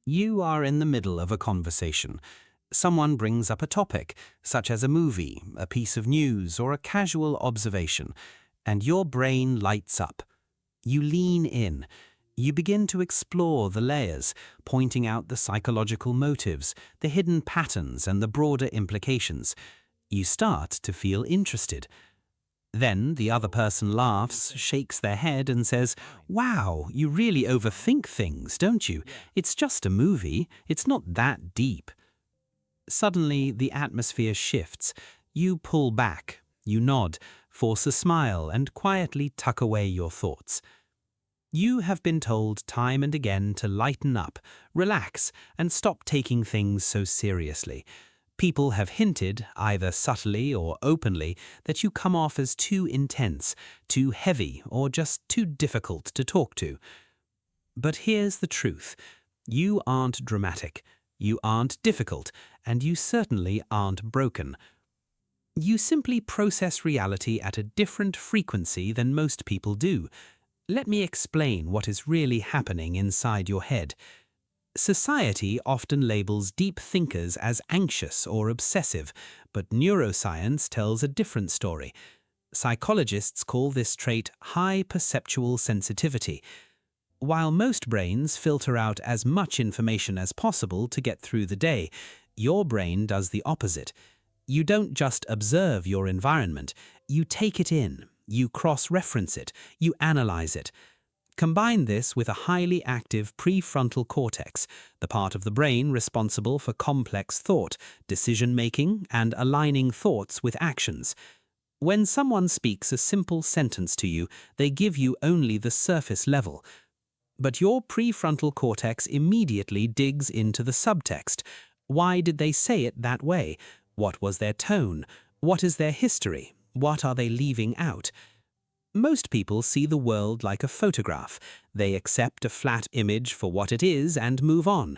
You are in the middle of a conversation. Someone brings up a topic, such as a movie, a piece of news, or a casual observation, and your brain lights up. You lean in. You begin to explore the layers, pointing out the psychological motives, the hidden patterns, and the broader implications. You start to feel interested. Then the other person laughs, shakes their head, and says, "Wow, you really overthink things, don't you? It's just a movie. It's not that deep." Suddenly, the atmosphere shifts. You pull back. You nod, force a smile, and quietly tuck away your thoughts. You have been told time and again to lighten up, relax, and stop taking things so seriously. People have hinted, either subtly or openly, that you come off as too intense, too heavy, or just too difficult to talk to. But here's the truth. You aren't dramatic, you aren't difficult, and you certainly aren't broken. You simply process reality at a different frequency than most people do. Let me explain what is really happening inside your head. Society often labels deep thinkers as anxious or obsessive, but neuroscience tells a different story. Psychologists call this trait high perceptual sensitivity. While most brains filter out as much information as possible to get through the day, your brain does the opposite. You don't just observe your environment, you take it in, you cross-reference it, you analyze it. Combine this with a highly active prefrontal cortex, the part of the brain responsible for complex thought, decision-making, and aligning thoughts with actions. When someone speaks a simple sentence to you, they give you only the surface level. But your prefrontal cortex immediately digs into the subtext. Why did they say it that way? What was their tone? What is their history? What are they leaving out? Most people see the world like a photograph. They accept a flat image for what it is and move on.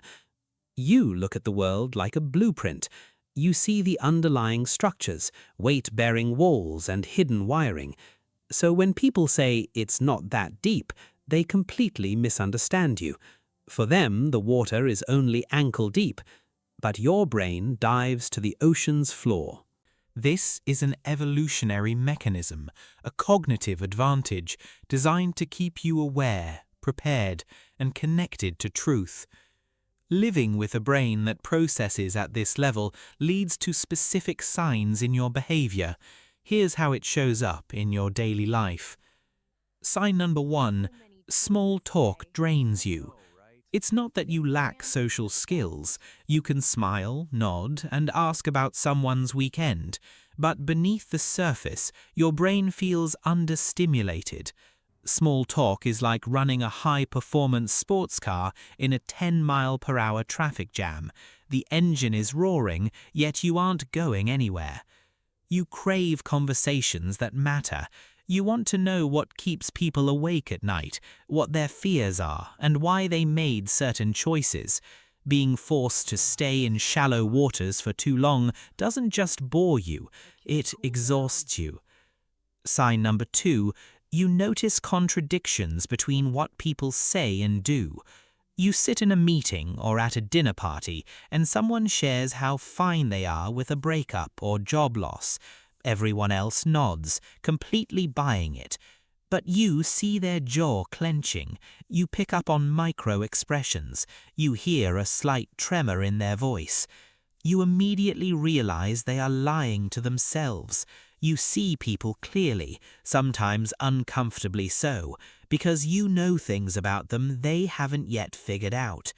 You look at the world like a blueprint. You see the underlying structures, weight-bearing walls, and hidden wiring. So when people say it's not that deep, they completely misunderstand you. For them, the water is only ankle deep, but your brain dives to the ocean's floor. This is an evolutionary mechanism, a cognitive advantage designed to keep you aware, prepared, and connected to truth. Living with a brain that processes at this level leads to specific signs in your behavior. Here's how it shows up in your daily life. Sign number 1, small talk drains you. It's not that you lack social skills. You can smile, nod, and ask about someone's weekend. But beneath the surface, your brain feels understimulated. Small talk is like running a high-performance sports car in a 10-mile-per-hour traffic jam. The engine is roaring, yet you aren't going anywhere. You crave conversations that matter. You want to know what keeps people awake at night, what their fears are, and why they made certain choices. Being forced to stay in shallow waters for too long doesn't just bore you, it exhausts you. Sign number 2, you notice contradictions between what people say and do. You sit in a meeting or at a dinner party, and someone shares how fine they are with a breakup or job loss. Everyone else nods, completely buying it. But you see their jaw clenching. You pick up on micro-expressions. You hear a slight tremor in their voice. You immediately realize they are lying to themselves. You see people clearly, sometimes uncomfortably so, because you know things about them they haven't yet figured out.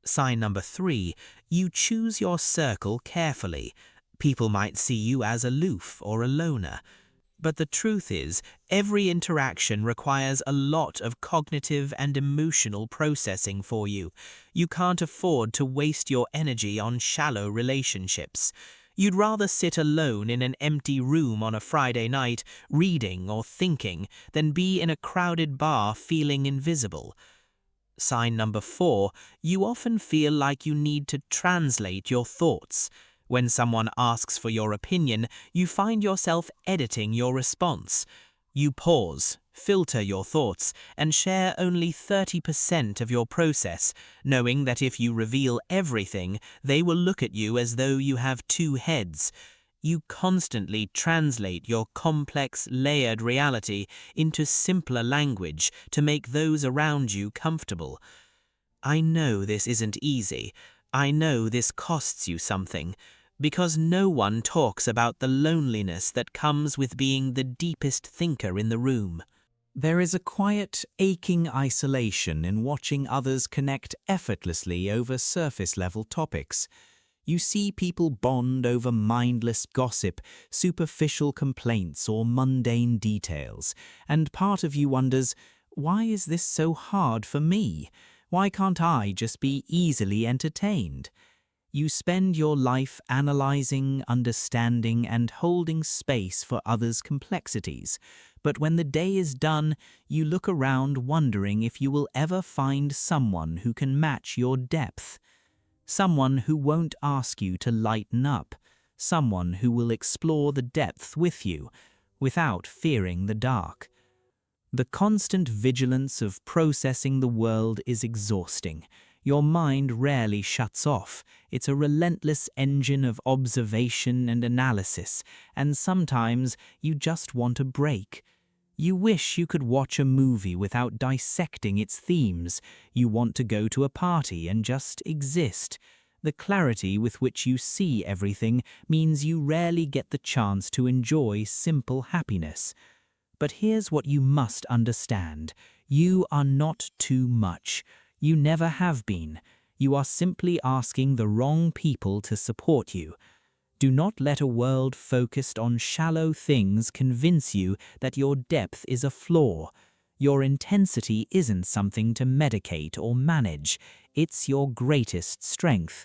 Sign number 3, you choose your circle carefully. People might see you as aloof or a loner. But the truth is, every interaction requires a lot of cognitive and emotional processing for you. You can't afford to waste your energy on shallow relationships. You'd rather sit alone in an empty room on a Friday night, reading or thinking, than be in a crowded bar feeling invisible. Sign number 4, you often feel like you need to translate your thoughts. When someone asks for your opinion, you find yourself editing your response. You pause, filter your thoughts, and share only 30% of your process, knowing that if you reveal everything, they will look at you as though you have two heads. You constantly translate your complex, layered reality into simpler language to make those around you comfortable. I know this isn't easy. I know this costs you something, because no one talks about the loneliness that comes with being the deepest thinker in the room. There is a quiet, aching isolation in watching others connect effortlessly over surface-level topics. You see people bond over mindless gossip, superficial complaints, or mundane details, and part of you wonders, why is this so hard for me? Why can't I just be easily entertained? You spend your life analyzing, understanding, and holding space for others' complexities, but when the day is done, you look around wondering if you will ever find someone who can match your depth. Someone who won't ask you to lighten up, someone who will explore the depth with you, without fearing the dark. The constant vigilance of processing the world is exhausting. Your mind rarely shuts off. It's a relentless engine of observation and analysis, and sometimes you just want a break. You wish you could watch a movie without dissecting its themes. You want to go to a party and just exist. The clarity with which you see everything means you rarely get the chance to enjoy simple happiness. But here's what you must understand. You are not too much. You never have been. You are simply asking the wrong people to support you. Do not let a world focused on shallow things convince you that your depth is a flaw. Your intensity isn't something to medicate or manage. It's your greatest strength.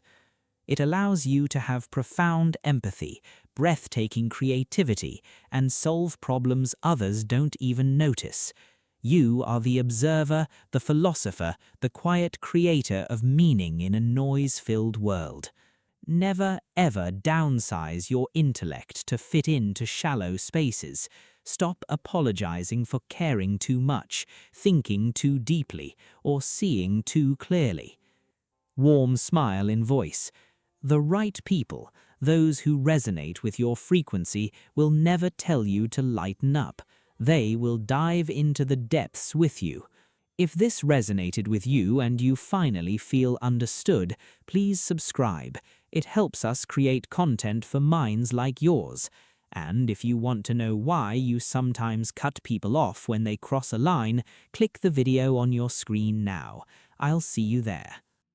It allows you to have profound empathy, breathtaking creativity, and solve problems others don't even notice. You are the observer, the philosopher, the quiet creator of meaning in a noise-filled world. Never, ever downsize your intellect to fit into shallow spaces. Stop apologizing for caring too much, thinking too deeply, or seeing too clearly. Warm smile in voice. The right people, those who resonate with your frequency, will never tell you to lighten up. They will dive into the depths with you. If this resonated with you and you finally feel understood, please subscribe. It helps us create content for minds like yours. And if you want to know why you sometimes cut people off when they cross a line, click the video on your screen now. I'll see you there.